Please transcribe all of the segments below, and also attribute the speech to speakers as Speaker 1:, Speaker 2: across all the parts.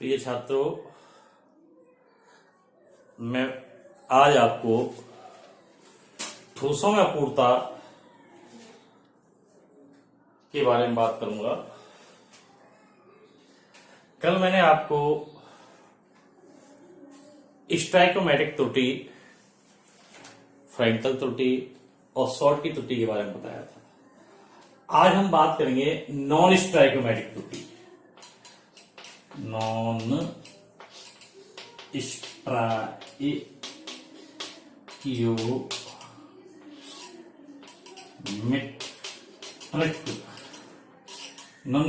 Speaker 1: प्रिय छात्रों, मैं आज आपको ठोसों में अपूर्णता के बारे में बात करूंगा। कल मैंने आपको स्टोइकोमेट्रिक त्रुटि, फ्रैंकल त्रुटि और शॉर्ट की त्रुटि के बारे में बताया था। आज हम बात करेंगे नॉन स्टोइकोमेट्रिक त्रुटि। नॉन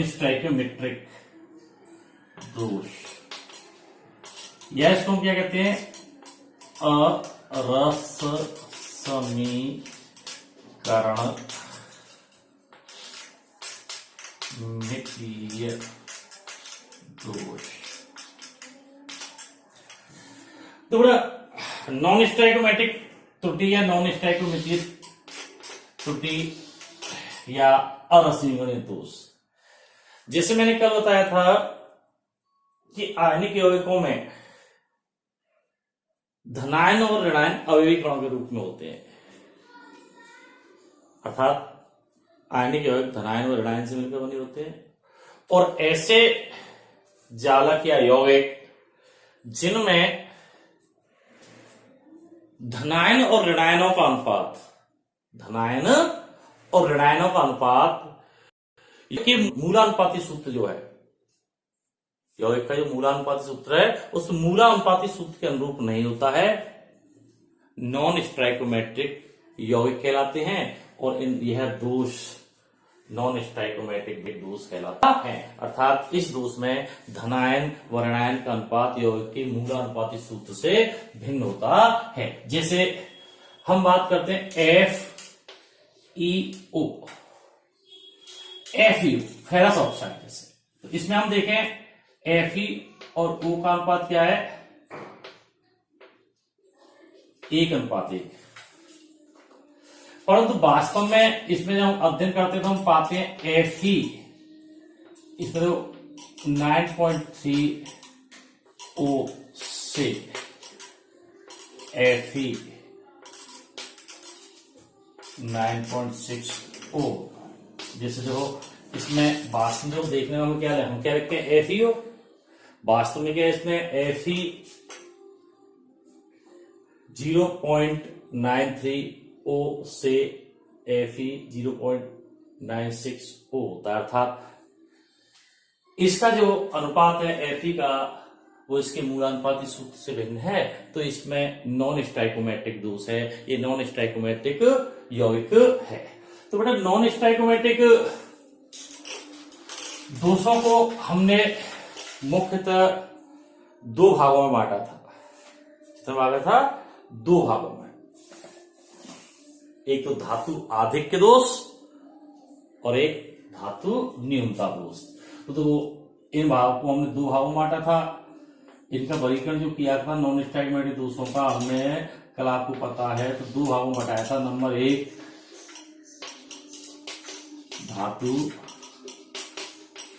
Speaker 1: स्टोइकोमेट्रिक दोष, यह इसको क्या कहते हैं? अरस समीकरण मितीय दोष। तो बड़ा नॉन स्टोइकोमेट्रिक त्रुटि या नॉन स्टोइकोमेट्रिक त्रुटि या अरसमीकरण दोष, जैसे मैंने कल बताया था कि आयनिक यौगिकों में धनायन और ऋणायन अवयवी कणों के रूप में होते हैं। अर्थात आयनिक यौगिक धनायन और ऋणायन से मिलकर बने होते हैं, और ऐसे जालक या यौगिक जिनमें धनायन और ऋणायनों का अनुपात, धनायन और ऋणायनों का अनुपात के मूलानुपाती सूत्र जो है, यौगिक का जो मूलानुपाती सूत्र है, उस मूलानुपाती सूत्र के अनुरूप नहीं होता है, नॉन स्टोइकोमेट्रिक यौगिक कहलाते हैं। और यह दोष नॉन स्टोइकोमेट्रिक दोष कहलाता है। अर्थात इस दोष में धनायन व ऋणायन का अनुपात यौगिक के मूलानुपाती सूत्र से भिन्न होता है। जैसे हम बात करते हैं FeO, फेरस ऑक्साइड। जैसे तो इसमें हम देखें Fe और O का अनुपात क्या है? 1:1। परंतु वास्तव में इसमें जब हम अध्ययन करते हैं तो हम पाते हैं Fe इसमें तो 9.3 O से Fe 9.6 O। जैसे जो इसमें वास्तव में जो देखने में हम क्या रखते हैं? FeO। वास्तव में क्या है इसमें? Fe 0.93 O से Fe 0.96 O होता है। अर्थात इसका जो अनुपात है Fe का, वो इसके मूलानुपाती सूत्र से भिन्न है। तो इसमें नॉन स्टोइकोमेट्रिक दोष है, ये नॉन स्टोइकोमेट्रिक यौगिक है। तो बेटा नॉन स्टोइकोमेट्रिक दोषों को हमने मुख्यतः दो भागों में बांटा था। कितना बांटा था? दो भागों में। एक तो धातु आधिक्य दोष और एक धातु न्यूनता दोष। तो इन भागों को हमने दो भागों में बांटा था। इनका वर्गीकरण जो किया था नॉन स्टोइकोमेट्रिक दोषों का, हमने कल आपको पता है तो दो भागों में बताया था। नंबर 1 धातु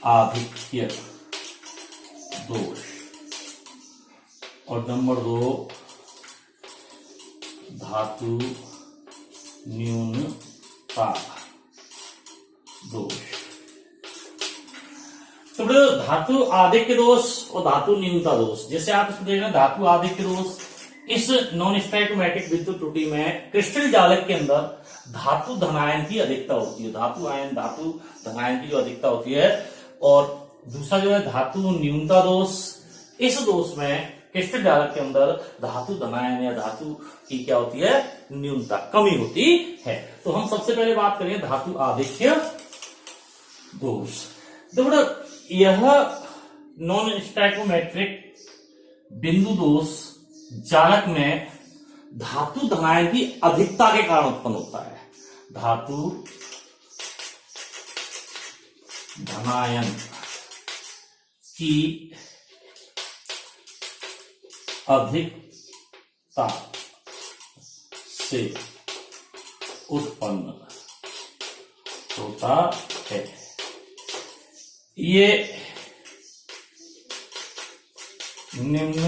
Speaker 1: आधिक्य दोष और नंबर 2 धातु न्यूनता दोष। तो धातु आधिक्य दोष और धातु न्यूनता दोष, जैसे आप इसको देख रहे हैं धातु आधिक्य दोष, इस नॉन स्टोइकोमेट्रिक विद्युत त्रुटि में क्रिस्टल जालक के अंदर धातु धनायन की अधिकता होती है। धातु धनायन की जो अधिकता होती है। और दूसरा जो है धातु न्यूनता दोष, इस दोष में क्रिस्टल जालक के अंदर धातु धनायन या धातु की क्या होती है? न्यूनता, कमी होती है। तो हम सबसे पहले बात करेंगे धातु आधिक्य दोष। देखो यह नॉन स्टोइकोमेट्रिक बिंदु दोष जालक में धातु धनायन की अधिकता के कारण उत्पन्न होता है। धातु धनायन की अधिकता से उत्पन्न होता है। ये निम्न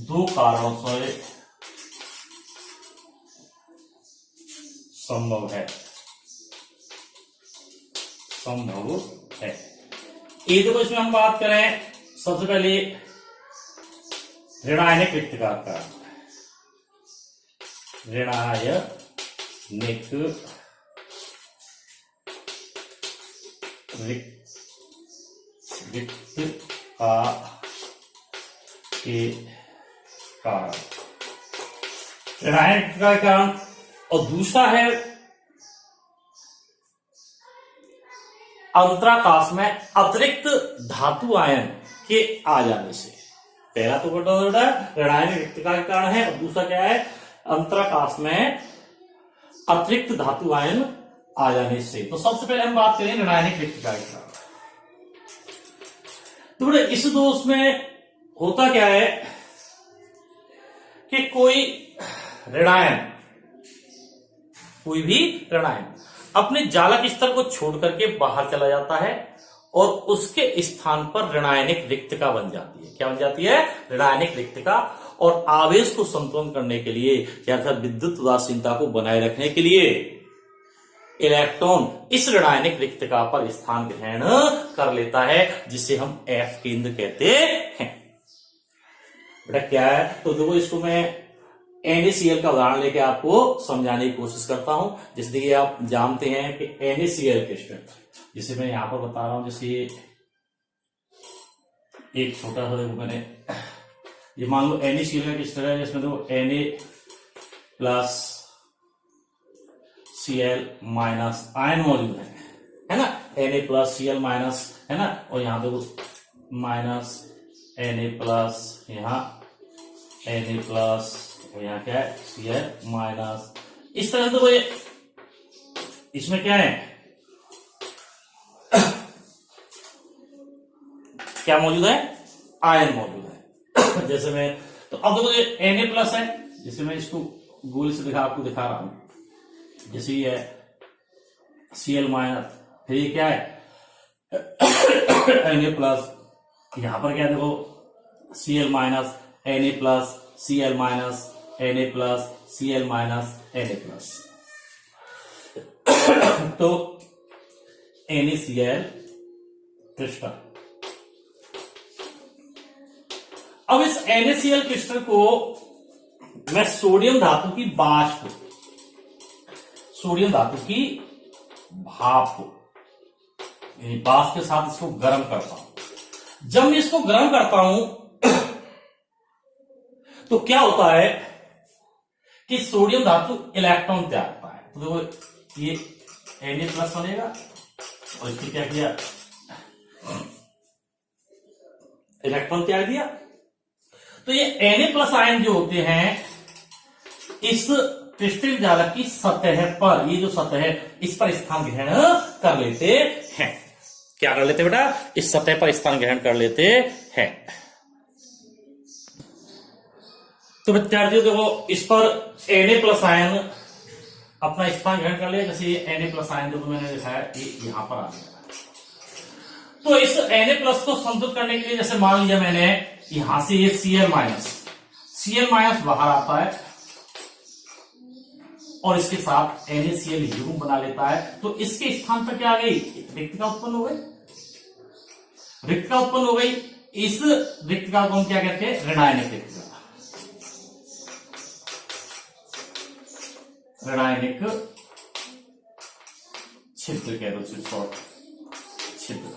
Speaker 1: दो कारणों से संभव है। ये देखो, इसमें हम बात करें सबसे पहले ऋणायनिक रिक्तिका का। ऋणायनिक रिक्तिका के कारण, ऋणायनिक रिक्तिका के कारण, और दूसरा है अंतराकाश में अतिरिक्त धातु आयन के आ जाने से। पहला तो बेटा ऋणायनिक रिक्तिका के कारण है, और दूसरा क्या है, अंतराकाश में अतिरिक्त धातु आयन आ जाने से। तो सबसे पहले हम बात करें ऋणायनिक रिक्तिका के कारण। तो बेटा इस दोष में होता क्या है कि कोई भी ऋणायन अपने जालक स्तर को छोड़ करके बाहर चला जाता है और उसके स्थान पर ऋणायनिक रिक्तिका बन जाती है। क्या बन जाती है? ऋणायनिक रिक्तिका। और आवेश को संतुलन करने के लिए या फिर विद्युत उदासीनता को बनाए रखने के लिए इलेक्ट्रॉन इस ऋणायनिक रिक्तिका पर स्थान ग्रहण कर लेता है, जिसे हम एफ केंद्र कहते हैं। बेटा क्या है, तो देखो इसको मैं NaCl का उदाहरण लेके आपको समझाने की कोशिश करता हूं। जैसे कि आप जानते हैं कि NaCl क्रिस्टल, जिसे मैं यहां पर बता रहा हूं, जैसे एक छोटा सा देखो मैंने, ये मान लो NaCl का क्रिस्टल है, जिसमें देखो Na+Cl- आयन मौजूद है ना, Na+Cl- है ना, और यहां देखो माइनस Na+, यहां Na+, और यहाँ क्या है Cl-। इस तरह से तो ये इसमें क्या है, क्या मौजूद है? आयन मौजूद है। जैसे मैं, तो अब देखो ये Na+ है, जैसे मैं इसको गोल से आपको दिखा रहा हूं, जैसे ये है Cl-, फिर ये क्या है Na+, यहां पर क्या देखो Cl-, Na+, Cl-, Na+, Cl-, Na+। तो NaCl क्रिस्टल। अब इस NaCl क्रिस्टल को मैं सोडियम धातु की भाप के साथ इसको गर्म करता हूं। जब मैं इसको गर्म करता हूं तो क्या होता है कि सोडियम धातु इलेक्ट्रॉन त्याग करता है। तो देखो ये Na+ बनेगा, और इसने क्या किया, इलेक्ट्रॉन त्याग दिया। तो ये Na+ आयन जो होते हैं इस क्रिस्टल जालक की सतह पर, ये जो सतह है इस पर स्थान ग्रहण कर लेते हैं। क्या कर लेते बेटा? इस सतह पर स्थान ग्रहण कर लेते हैं। तो विद्यार्थियों देखो इस पर Na+ आयन अपना स्थान ग्रहण कर लिया। जैसे ये Na+ आयन जो मैंने दिखाया ये यहां पर आ गया। तो इस Na+ को संतुलित करने के लिए, जैसे मान लिया मैंने यहां से ये Cl- बाहर आता है और इसके साथ NaCl युग्म बना लेता है। तो इसके स्थान पर क्या आ गई? रिक्तिका उत्पन्न हो गई। इस रिक्तिका को हम क्या कहते हैं? ऋणायनिक रिक्तिका। ऋणायनिक छिद्र कह दो, छिद्र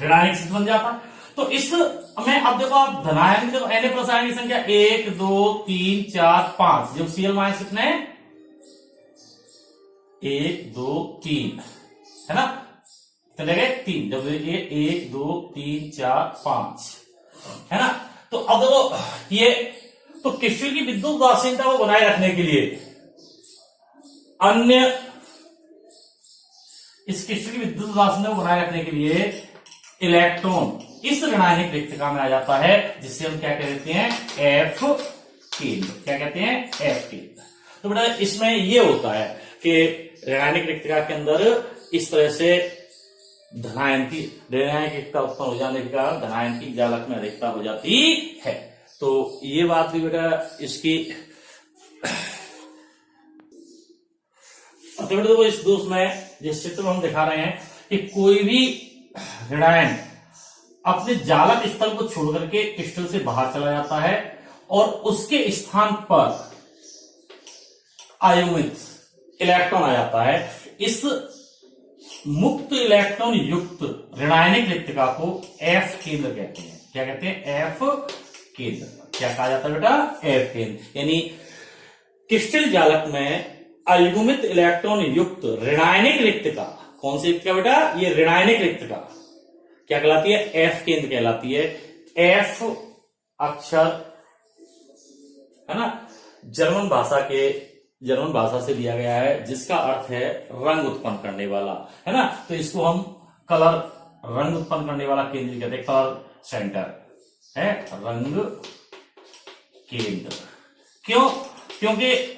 Speaker 1: ऋणायनिक छिद्र बन जाता। तो इस में अब देखो आप धनायन में देखो Na+ आयन की संख्या 1 2 3 4 5, जब Cl- कितने 1 2 3 है ना, कितने गए 3, जब ये 1 2 3 4 5 है ना। तो अब देखो ये, तो क्रिस्टल की विद्युत उदासीनता को बनाए रखने के लिए इस क्रिस्टल की विद्युत उदासीनता को बनाए रखने के लिए इलेक्ट्रॉन इस ऋणायनिक रिक्तिका में आ जाता है, जिसे हम क्या कहते हैं? एफ केंद्र। क्या कहते हैं? एफ केंद्र। तो बेटा इसमें ये होता है कि ऋणायनिक रिक्तिका के अंदर इस तरह से धनायन की ऋणायनिक एकता उत्पन्न हो जाने के कारण धनायन की जालक में अधिकता हो जाती है। तो ये बात भी बेटा इसकी देखो इस दोष में जिस चित्र में हम दिखा रहे हैं कि कोई भी ऋणायन अपने जालक स्थल को छोड़ करके क्रिस्टल से बाहर चला जाता है और उसके स्थान पर आयुमित इलेक्ट्रॉन आ जाता है। इस मुक्त इलेक्ट्रॉन युक्त ऋणायनिक रिक्तिका को एफ केंद्र कहते हैं। क्या कहते हैं? एफ केंद्र। क्या कहा जाता है बेटा? एफ केंद्र। यानी क्रिस्टल जालक में अयुग्मित इलेक्ट्रॉन युक्त ऋणायनिक रिक्तिका, कौन सी रिक्तिका बेटा? ये ऋणायनिक रिक्तिका क्या कहलाती है? एफ केंद्र कहलाती है। एफ अक्षर है ना, जर्मन भाषा से लिया गया है, जिसका अर्थ है रंग उत्पन्न करने वाला, है ना। तो इसको हम कलर, रंग उत्पन्न करने वाला केंद्र कहते हैं। कलर सेंटर है रंग केंद्र। क्यों? क्योंकि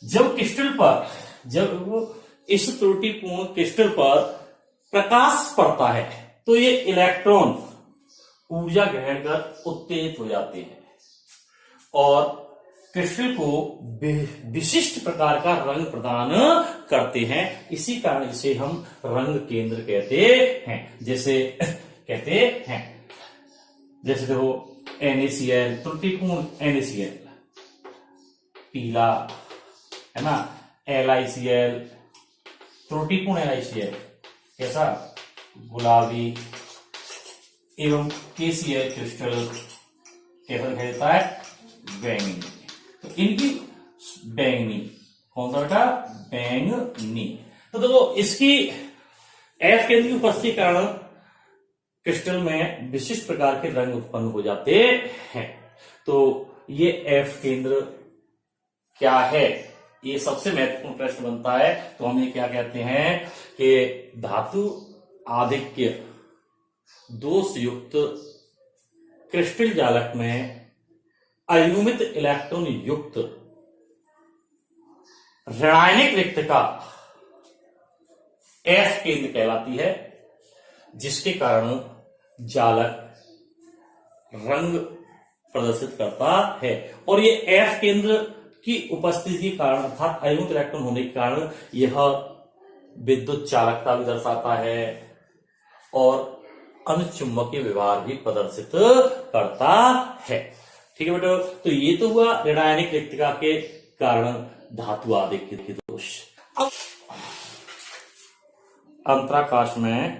Speaker 1: जब इस त्रुटिपूर्ण क्रिस्टल पर प्रकाश पड़ता है तो ये इलेक्ट्रॉन ऊर्जा ग्रहण कर उत्तेजित हो जाते हैं और क्रिस्टल को विशिष्ट प्रकार का रंग प्रदान करते हैं। इसी कारण इसे हम रंग केंद्र कहते हैं। जैसे देखो NaCl, त्रुटिपूर्ण NaCl पीला, है ना। LiCl, त्रुटिपूर्ण LiCl कैसा? गुलाबी। एवं KCl क्रिस्टल कैसा दिखाई देता है? बैंगनी। तो इनकी बैंगनी, कौन सा बेटा? बैंगनी। तो देखो इसकी एफ केंद्र की उपस्थिति के कारण क्रिस्टल में विशिष्ट प्रकार के रंग उत्पन्न हो जाते हैं। तो ये एफ केंद्र क्या है? ये सबसे महत्वपूर्ण प्रश्न बनता है। तो हम ये क्या कहते हैं कि धातु आधिक्य दोष युक्त क्रिस्टल जालक में अयुग्मित इलेक्ट्रॉन युक्त ऋणायनिक रिक्तिका एफ केंद्र कहलाती है, जिसके कारण जालक रंग प्रदर्शित करता है। और ये एफ केंद्र की उपस्थिति के कारण अर्थात अयुग्मित इलेक्ट्रॉन होने के कारण यह विद्युत चालकता भी दर्शाता है और अनुचुंबकीय व्यवहार भी प्रदर्शित करता है। ठीक है बेटा। तो ये तो हुआ ऋणायनिक रिक्तिका के कारण धातु आधिक्य के दोष। अब अंतराकाश में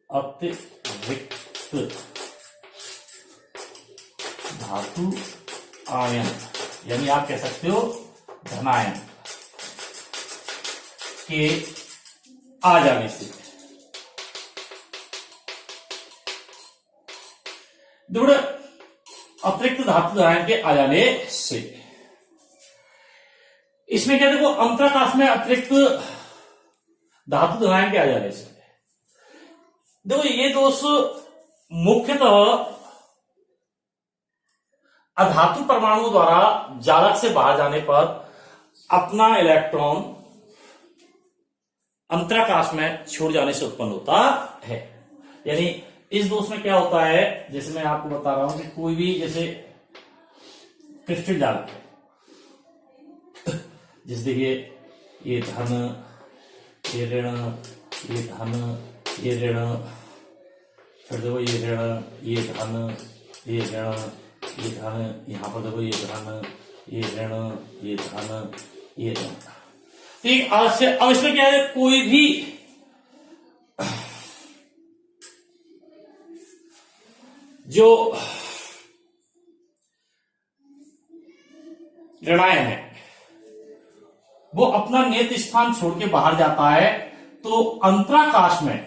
Speaker 1: अतिरिक्त धातु आयन, यानी आप कह सकते हो धनायन के आ जाने से, अतिरिक्त धातु आयन के आ जाने से, इसमें क्या देखो अंतराकाश में अतिरिक्त धातु धनायन के आ जाने से, देखो ये दोष मुख्यतः अधातु परमाणु द्वारा जालक से बाहर जाने पर अपना इलेक्ट्रॉन अंतराकाश में छोड़ जाने से उत्पन्न होता है। यानी इस दोष में क्या होता है, जैसे मैं आपको बता रहा हूं कि कोई भी जैसे क्रिस्टल जालक है, जैसे देखिए ये धन, ये ऋण, ये धन, ये ऋण, फिर देखो ये ऋण, ये धन, ये ऋण, ये धन, यहां पर देखो ये धन, ये ऋण, ये धन, ये ऋण। ठीक। अब इसमें क्या है, कोई भी जो ऋणायन है वो अपना नियत स्थान छोड़ के बाहर जाता है तो अंतराकाश में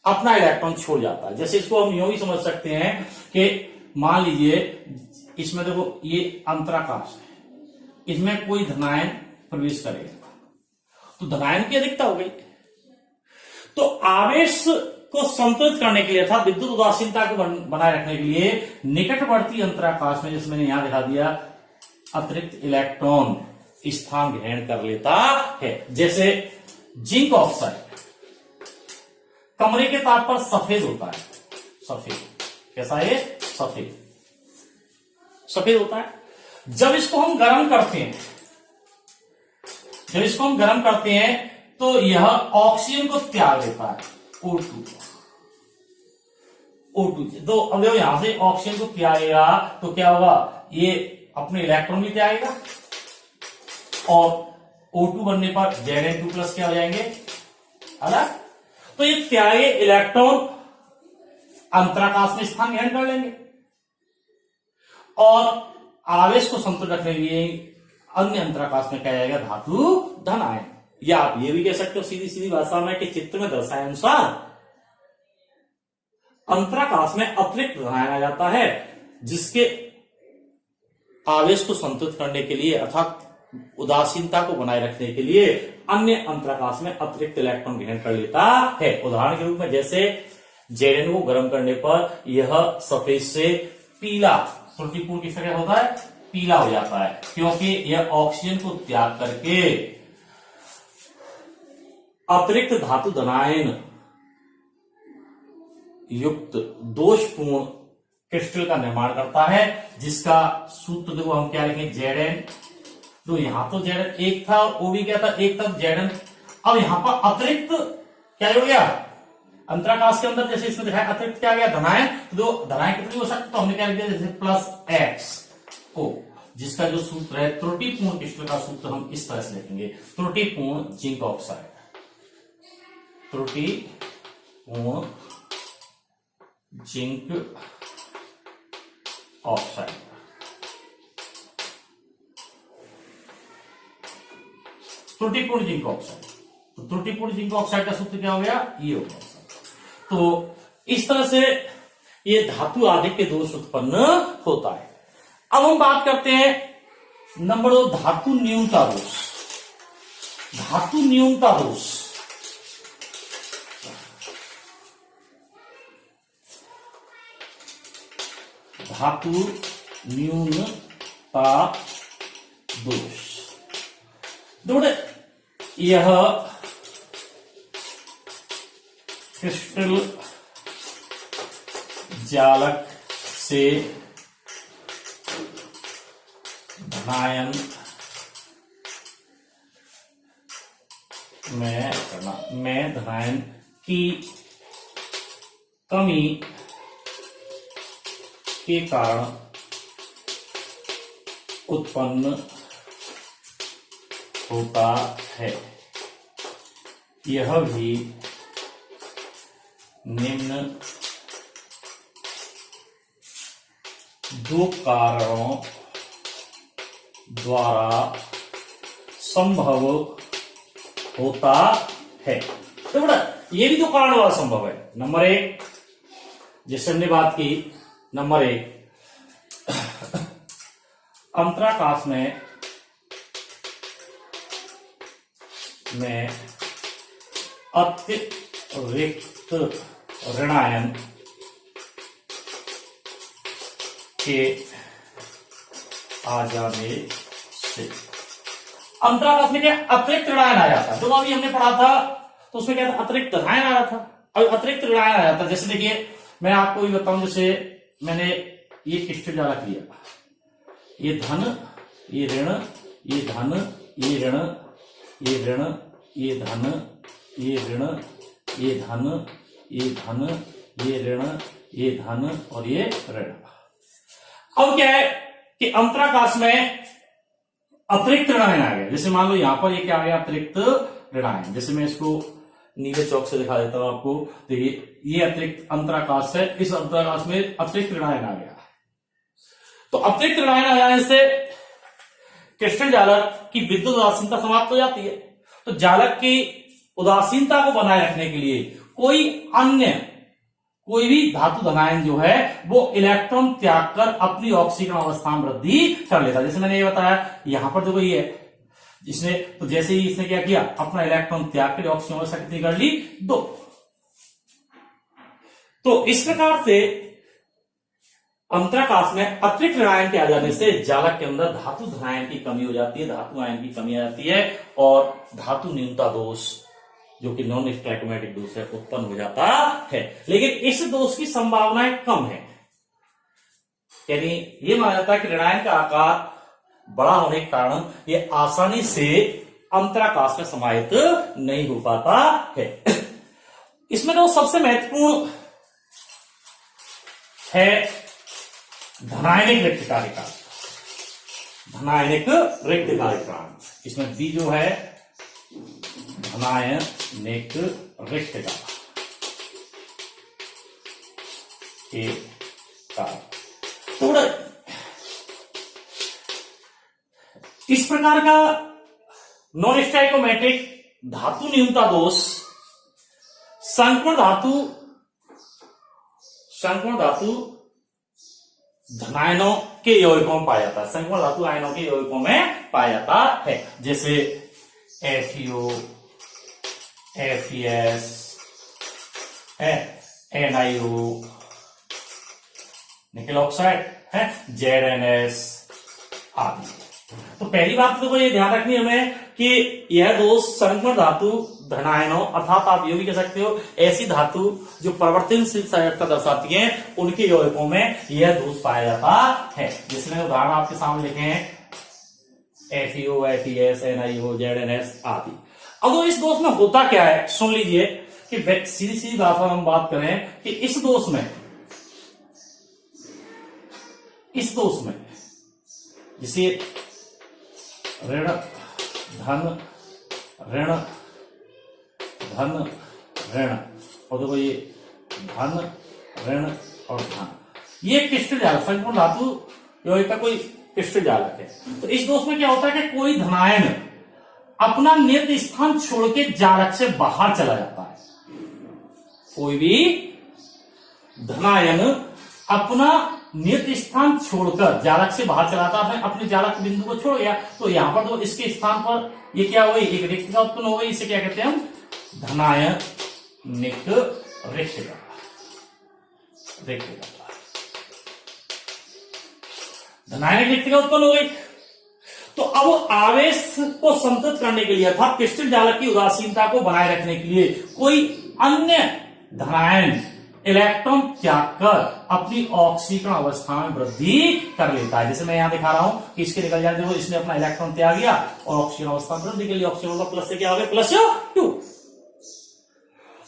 Speaker 1: अपना इलेक्ट्रॉन छोड़ जाता है। जैसे इसको हम यूं ही समझ सकते हैं कि मान लीजिए इसमें देखो ये अंतराकाश है, इसमें कोई धनायन प्रवेश करेगा तो धनायन की अधिकता हो गई। तो आवेश को संतुलित करने के लिए अर्थात विद्युत उदासीनता को बनाए रखने के लिए निकटवर्ती अंतराकाश में, जैसे मैंने यहां दिखा दिया, अतिरिक्त इलेक्ट्रॉन स्थान ग्रहण कर लेता है। जैसे जिंक ऑक्साइड कमरे के ताप पर सफेद होता है, सफेद, कैसा है, सफेद, सफेद होता है। जब इसको हम गर्म करते हैं, जब इसको हम गर्म करते हैं तो यह ऑक्सीजन को त्याग देता है, O2, O2। तो अब देखो यहां से ऑक्सीजन को त्यागेगा तो क्या होगा, ये अपने इलेक्ट्रॉन भी त्यागेगा और O2 बनने पर Zn2+ क्या हो जाएंगे, अलग। तो ये त्यागे इलेक्ट्रॉन अंतराकाश में स्थान ग्रहण कर लेंगे और आवेश को संतुलित रखने के लिए अन्य अंतराकाश में क्या जाएगा, धातु धन आयन। या आप ये भी कह सकते हो सीधी सीधी भाषा में कि चित्र में दर्शाए अनुसार अंतराकाश में अतिरिक्त धन आयन आ जाता है, जिसके आवेश को संतुलित करने के लिए अर्थात उदासीनता को बनाए रखने के लिए अन्य अंतराकाश में अतिरिक्त इलेक्ट्रॉन ग्रहण कर लेता है। उदाहरण के रूप में जैसे Zn को गर्म करने पर यह सफेद से पीला, त्रुटिपूर्ण किस तरह होता है, पीला हो जाता है, क्योंकि यह ऑक्सीजन को त्याग करके अतिरिक्त धातु धनायन युक्त दोषपूर्ण क्रिस्टल का निर्माण करता है, जिसका सूत्र देखो हम क्या लिखेंगे, Zn। तो यहां तो Zn एक था, वो भी क्या था, एक था Zn। अब यहां पर अतिरिक्त क्या हो गया, अंतराकाश के अंदर जैसे इसमें दिखाया अतिरिक्त क्या गया, धनायन। तो धनायन कितनी हो सकती, तो हमने क्या लिख दिया, जैसे +X, जिसका जो सूत्र है त्रुटिपूर्ण क्रिस्टल का सूत्र हम इस तरह से लिखेंगे, त्रुटिपूर्ण जिंक ऑक्साइड, त्रुटिपूर्ण जिंक ऑक्साइड। त्रुटिपूर्ण जिंक ऑक्साइड, तो त्रुटिपूर्ण जिंक ऑक्साइड का सूत्र क्या हो गया, ये हो गया। तो इस तरह से ये धातु आधिक्य दोष उत्पन्न होता है। अब हम बात करते हैं नंबर 2, धातु न्यूनता दोष। धातु न्यूनता दोष, धातु न्यूनता दोष। यह क्रिस्टल जालक से धनायन में धनायन की कमी के कारण उत्पन्न होता है। यह भी निम्न दो कारणों द्वारा संभव होता है। तो बड़ा ये भी दो कारण द्वारा संभव है। नंबर 1, जैसे हमने बात की, नंबर 1 अंतराकाश में अतिरिक्त ऋणायन के आ जाने से अंतराकाश में क्या अतिरिक्त ऋणायन आ जाता है। जो अभी हमने पढ़ा था तो उसमें क्या था, अतिरिक्त धनायन आ रहा था। अब अतिरिक्त ऋणायन आ जाता है। जैसे देखिए मैं आपको ये बताऊं, जैसे मैंने ये क्रिस्टल जालक लिया, ये धन, ये ऋण, ये धन, ये ऋण, ये ऋण, ये धन, ये ऋण, ये धन, ये धन, ये ऋण, ये धन और ये ऋण। अब क्या है कि अंतराकाश में अतिरिक्त ऋणायन आ गया। जैसे मान लो यहां पर ये क्या आ गया, अतिरिक्त ऋणायन। जैसे मैं इसको नीले चौक से दिखा देता हूं आपको। देखिए ये अतिरिक्त अंतराकाश है, इस अंतराकाश में अतिरिक्त ऋणायन आ गया। तो अतिरिक्त ऋणायन आ जाने से क्रिस्टल जालक की विद्युत उदासीनता समाप्त हो जाती है। तो जालक की उदासीनता को बनाए रखने के लिए कोई भी धातु धनायन जो है वो इलेक्ट्रॉन त्याग कर अपनी ऑक्सीजन अवस्था में वृद्धि कर लेता है। जैसे मैंने ये बताया, यहां पर देखो ये है इसने, तो जैसे ही इसने क्या किया, अपना इलेक्ट्रॉन त्याग कर ऑक्सीजन अवस्था कितनी कर ली, 2। तो इस प्रकार से अंतराकाश में अतिरिक्त ऋणायन के आ जाने से जालक के अंदर धातु धनायन की कमी हो जाती है, धातु आयन की कमी आ जाती है और धातु न्यूनता दोष जो कि नॉन स्टैटोमेटिक दोष है उत्पन्न हो जाता है। लेकिन इस दोष की संभावनाएं कम है, यानी ये माना जाता है कि ऋणायन का आकार बड़ा होने के कारण ये आसानी से अंतराकाश में समाहित नहीं हो पाता है। इसमें जो सबसे महत्वपूर्ण है धनायनिक रिक्त कार्यकाल, धनायनिक रिक्त कार्यकाल, इसमें बी जो है धनायनिक रिक्त काल। थोड़ा इस प्रकार का नॉन स्टैटोमेटिक धातु न्यूनता दोष संपूर्ण धातु धनायनों के यौगिकों में पाया जाता है, संपूर्ण धातु आयनों के यौगिकों में पाया जाता है, जैसे FeO, FeS, NiO, nickel oxide है, ZnS आदि। तो पहली बात तो ये ध्यान रखनी हमें कि यह दोष संपूर्ण धातु धनायनों अर्थात आप ये भी कह सकते हो ऐसी धातु जो परिवर्तनशील संयोजकता दर्शाती हैं उनके यौगिकों में यह दोष पाया जाता है। जिसमें उदाहरण आपके सामने लिखे हैं FeO, FeS, NiO, ZnS आदि। अब इस दोष में होता क्या है सुन लीजिए कि सीधी सीधी भाषा में हम बात करें कि इस दोष में जिसे ऋण धन ऋण धन ऋण और देखो ये धन ऋण और धन, ये क्रिस्टल जालक संपूर्ण धातु यौगिक का कोई क्रिस्टल जालक है। तो इस दोष में क्या होता है कि कोई धनायन अपना नियत स्थान छोड़ के जालक से बाहर चला जाता है, कोई भी धनायन अपना नियत स्थान छोड़कर जालक से बाहर चला जाता है, अपने जालक बिंदु को छोड़ गया तो यहां पर तो इसके स्थान पर ये क्या हुई, एक रिक्तता उत्पन्न हो गई, इसे क्या कहते हैं हम धनायनिक रिक्तता। धनायनिक रिक्तता उत्पन्न हो गई। तो अब आवेश को संतुलित करने के लिए अर्थात क्रिस्टल जालक की उदासीनता को बनाए रखने के लिए कोई अन्य धनायन इलेक्ट्रॉन त्याग कर अपनी ऑक्सीकरण अवस्था में वृद्धि कर लेता है। जैसे मैं यहां दिखा रहा हूं कि इसके निकल जाते हो, इसने अपना इलेक्ट्रॉन त्याग दिया और ऑक्सीकरण अवस्था में वृद्धि के लिए ऑक्सीकरण का प्लस से क्या हो गया +2।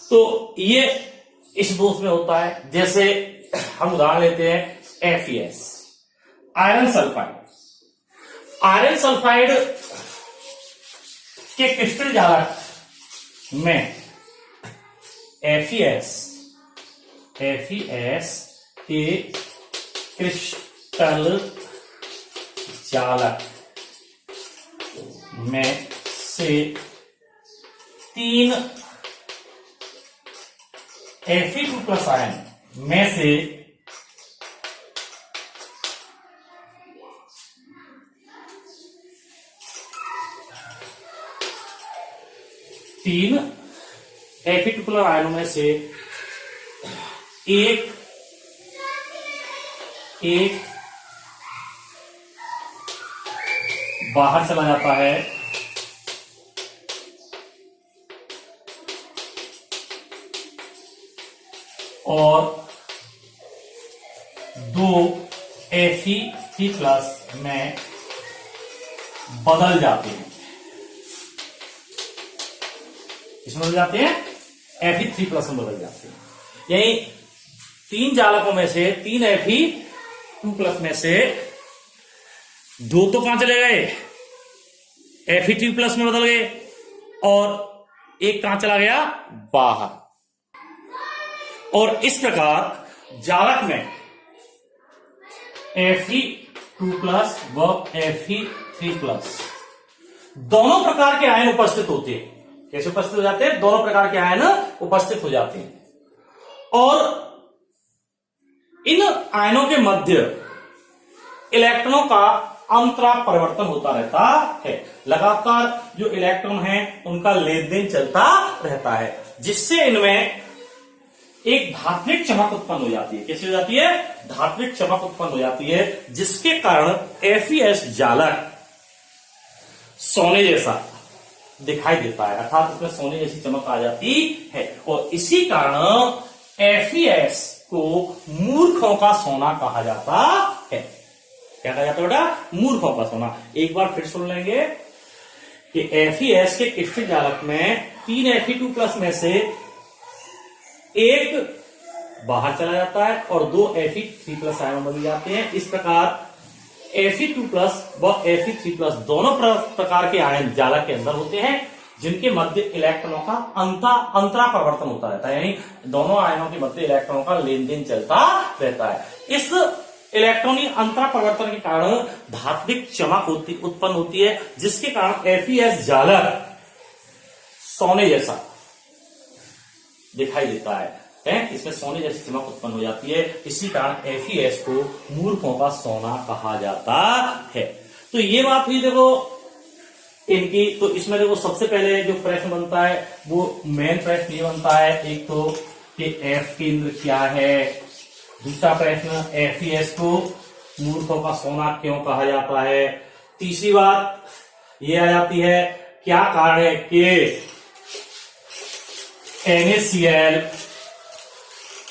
Speaker 1: तो ये इस दोष में होता है। जैसे हम उदाहरण लेते हैं FeS iron sulphide. Iron sulphide के क्रिस्टल जालक में FeS के क्रिस्टल जालक में से 3 Fe2+ आयन में से तीन Fe2+ आयनों में से एक बाहर चला जाता है और 2 Fe3+ में बदल जाते हैं। इसमें बदल जाते हैं Fe3+ में बदल जाते हैं। यही 3 जालकों में से 3 Fe2+ में से 2 तो कहां चले गए, Fe3+ में बदल गए और एक कहां चला गया, बाहर। और इस प्रकार जालक में Fe2+ व Fe3+ दोनों प्रकार के आयन उपस्थित होते हैं। कैसे उपस्थित हो जाते हैं, दोनों प्रकार के आयन उपस्थित हो जाते हैं और इन आयनों के मध्य इलेक्ट्रॉनों का अंतरा परिवर्तन होता रहता है। लगातार जो इलेक्ट्रॉन हैं उनका लेन देन चलता रहता है, जिससे इनमें एक धात्विक चमक उत्पन्न हो जाती है। कैसे हो जाती है? धात्विक चमक उत्पन्न हो जाती है, जिसके कारण FeS जालक सोने जैसा दिखाई देता है, अर्थात इसमें सोने जैसी चमक आ जाती है। और इसी कारण FeS को मूर्खों का सोना कहा जाता है। क्या कहा जाता है बेटा? मूर्खों का सोना। एक बार फिर सुन लेंगे कि FeS के क्रिस्टल जालक में 3 Fe2+ में से एक बाहर चला जाता है और 2 Fe3+ आयन बन जाते हैं। इस प्रकार Fe2+ व Fe3+ दोनों प्रकार के आयन जालक के अंदर होते हैं, जिनके मध्य इलेक्ट्रॉनों का अंतरा परिवर्तन होता रहता है, यानी दोनों आयनों के मध्य इलेक्ट्रॉनों का लेन देन चलता रहता है। इस इलेक्ट्रॉनिक अंतरा परिवर्तन के कारण धात्विक चमक उत्पन्न होती है, जिसके कारण FeS जालक सोने जैसा दिखाई देता है। इसमें सोने जैसी चमक उत्पन्न हो जाती है। इसी कारण FeS को मूर्खों का सोना कहा जाता है। तो ये बात हुई देखो इनकी। तो इसमें देखो सबसे पहले जो प्रश्न बनता है वो मेन प्रश्न ये बनता है, एक तो कि F केंद्र क्या है, दूसरा प्रश्न FeS को मूर्खों का सोना क्यों कहा जाता है, तीसरी बात ये आ जाती है क्या कारण है कि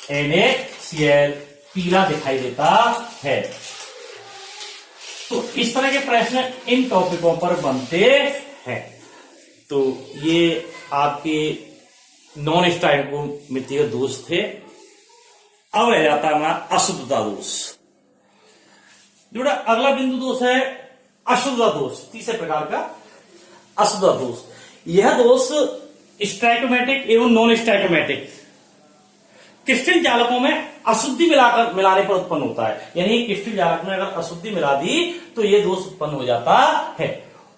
Speaker 1: NaCl पीला दिखाई देता है। तो इस तरह के प्रश्न इन टॉपिकों पर बनते हैं। तो ये आपके नॉन स्टाइकोमेट्री के दोष थे। अब रह जाता है हमारा अशुद्धता दोष। जो अगला बिंदु दोष है अशुद्धता दोष, तीसरे प्रकार का अशुद्धता दोष। यह दोष स्टैकोमेटिक एवं नॉन स्टैकोमेटिक क्रिस्टल जालकों में अशुद्धि मिलाने पर उत्पन्न होता है। यानी क्रिस्टल जालक में अगर अशुद्धि मिला दी तो यह दोष उत्पन्न हो जाता है।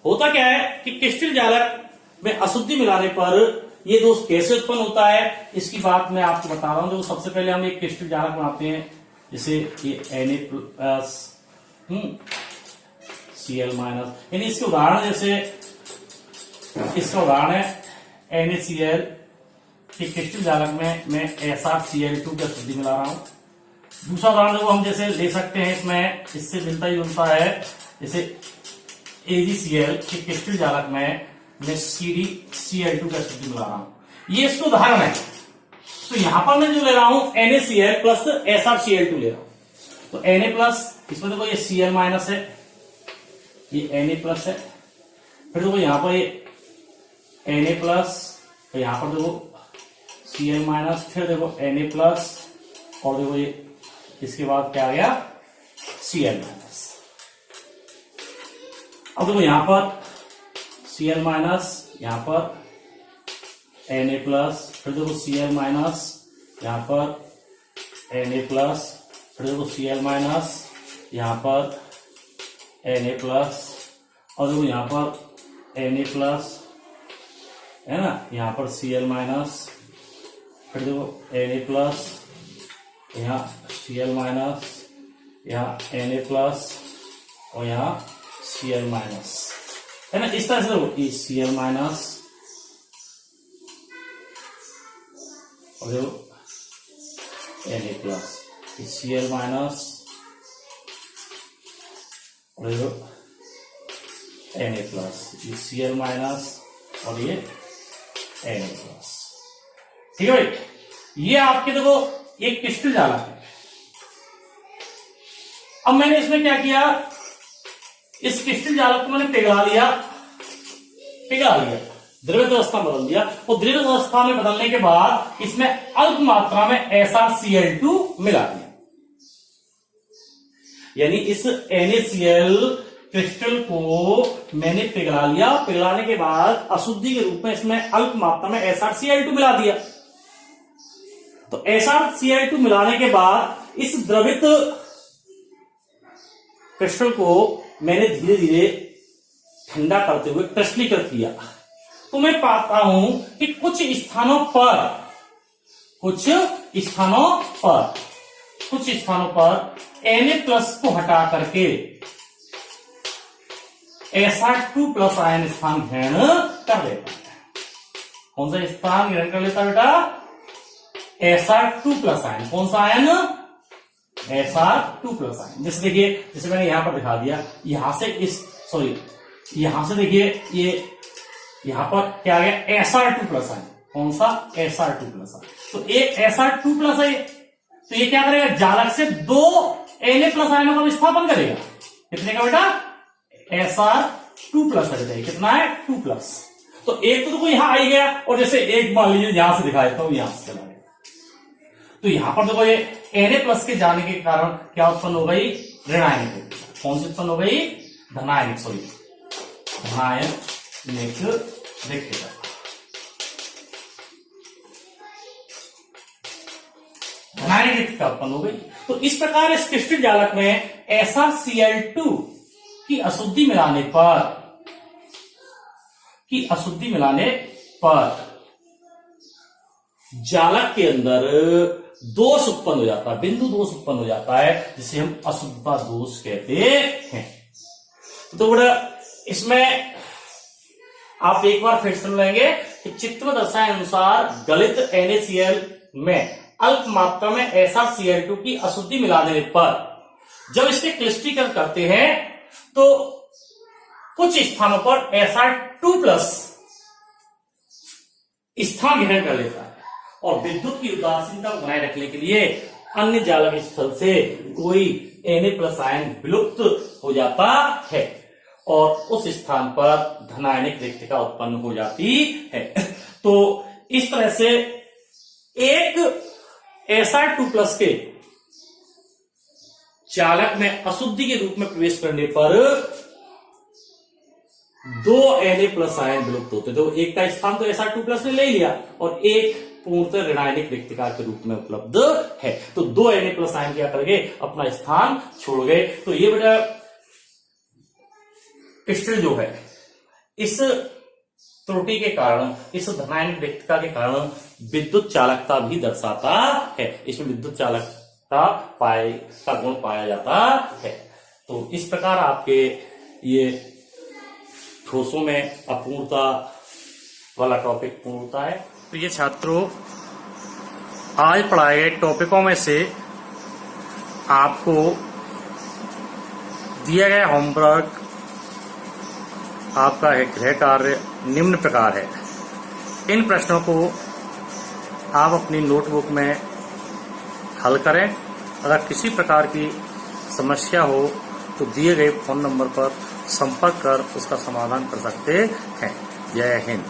Speaker 1: होता क्या है कि क्रिस्टल जालक में अशुद्धि मिलाने पर यह दोष कैसे उत्पन्न होता है, इसकी बात मैं आपको बता रहा हूं। तो सबसे पहले हम एक क्रिस्टल जालक बनाते हैं, जैसे ये Na+ Cl-, यानी इसके उदाहरण, जैसे इसका उदाहरण है NaCl कि क्रिस्टल जालक में मैं SrCl2 की अशुद्धि मिला रहा हूं। दूसरा उदाहरण देखो हम जैसे ले सकते हैं, इसमें इससे मिलता ही जुलता है, जैसे AgCl कि क्रिस्टल जालक में मैं CdCl2 की अशुद्धि मिला रहा हूं। ये इसका उदाहरण है। तो यहां पर मैं जो ले रहा हूं NaCl प्लस SrCl2 ले रहा हूं। तो Na+, इसमें देखो ये Cl- है, ये Na+ है। फिर देखो यहां पर ये Na+, यहां पर देखो Cl-, फिर देखो Na+, और देखो ये इसके बाद क्या आ गया Cl-। अब देखो यहां पर Cl-, यहां पर Na+, फिर देखो Cl-, यहां पर Na+, फिर देखो Cl-, यहां पर Na+, और देखो यहां पर Na+, है ना, यहां पर Cl-, फिर देखो Na+, यहाँ Cl-, यहाँ Na+, और यहाँ Cl-, है ना। इस तरह से देखो ये Cl-, और देखो Na+, ये Cl-, और देखो Na+, ये Cl-, और ये Na+। ठीक है भाई, ये आपके देखो एक क्रिस्टल जालक है। अब मैंने इसमें क्या किया, इस क्रिस्टल जालक को मैंने पिघला लिया, द्रवित अवस्था में बदल दिया। और द्रवित अवस्था में बदलने के बाद इसमें अल्प मात्रा में SrCl2 मिला दिया। यानी इस NaCl क्रिस्टल को मैंने पिघला लिया, पिघलाने के बाद अशुद्धि के रूप में इसमें अल्प मात्रा में SrCl2 मिला दिया। तो SrCl2 मिलाने के बाद इस द्रवित क्रिस्टल को मैंने धीरे धीरे ठंडा करते हुए क्रिस्टलीकृत किया। तो मैं पाता हूं कि कुछ स्थानों पर Na+ को हटा करके Sr2+ आयन स्थान ग्रहण कर लेता है। कौन सा स्थान ग्रहण कर लेता है बेटा? Sr2+ ion. कौन सा आयन? Sr2+ ion. जैसे देखिए, जैसे मैंने यहां पर दिखा दिया, यहां से यहां से देखिए, ये यहां पर क्या आ गया? Sr2+ ion. कौन सा? Sr2+ ion. तो एक Sr2+ है, तो ये क्या करेगा? जालक से 2 Na+ आयनों का विस्थापन करेगा। कितने का बेटा? Sr2+ है बेटा। कितना है? 2+। तो एक तो यहां आ ही गया, और जैसे एक मान लीजिए यहां से दिखा देता हूं, यहां से चला गया, तो यहां पर देखो ये Na+ के जाने के कारण क्या उत्पन्न हो गई? ऋणायनिक। कौन सी उत्पन्न हो गई? धनायनिक, सॉरी, धनायनिक रिक्तता। धनायनिक रिक्तता उत्पन्न हो गई। तो इस प्रकार इस क्रिस्टल जालक में SrCl2 की अशुद्धि मिलाने पर जालक के अंदर दोष उत्पन्न हो जाता है, बिंदु दोष उत्पन्न हो जाता है, जिसे हम अशुद्धता दोष कहते हैं। तो बड़ा इसमें आप एक बार फिर सुन लेंगे कि चित्र में दर्शाए अनुसार गलित NaCl में अल्प मात्रा में SrCl2 की अशुद्धि मिला देने पर जब इसके क्लिष्टीकरण करते हैं तो कुछ स्थानों पर Sr2+ स्थान ग्रहण कर लेता है, और विद्युत की उदासीनता को बनाए रखने के लिए अन्य जालक स्थल से कोई Na+ आयन विलुप्त हो जाता है, और उस स्थान पर धनायनिक रिक्तता उत्पन्न हो जाती है। तो इस तरह से एक Sr2+ के चालक में अशुद्धि के रूप में प्रवेश करने पर 2 Na+ आयन विलुप्त होते। तो एक का स्थान तो Sr2+ ने ले लिया, और एक पूर्णतः ऋणायनिक रिक्तता के रूप में उपलब्ध है। तो 2 Na+ आयन क्या कर गए? अपना स्थान छोड़ गए। तो ये बेटा क्रिस्टल जो है, इस त्रुटि के कारण, इस धनायनिक रिक्तता के कारण विद्युत चालकता भी दर्शाता है। इसमें विद्युत चालकता का गुण पाया जाता है। तो इस प्रकार आपके ये ठोसों में अपूर्णता वाला टॉपिक पूर्ण होता है। तो ये छात्रों, आज पढ़ाए गए टॉपिकों में से आपको दिया गया होमवर्क, आपका है गृह कार्य, निम्न प्रकार है। इन प्रश्नों को आप अपनी नोटबुक में हल करें। अगर किसी प्रकार की समस्या हो तो दिए गए फोन नंबर पर संपर्क कर उसका समाधान कर सकते हैं। जय हिंद।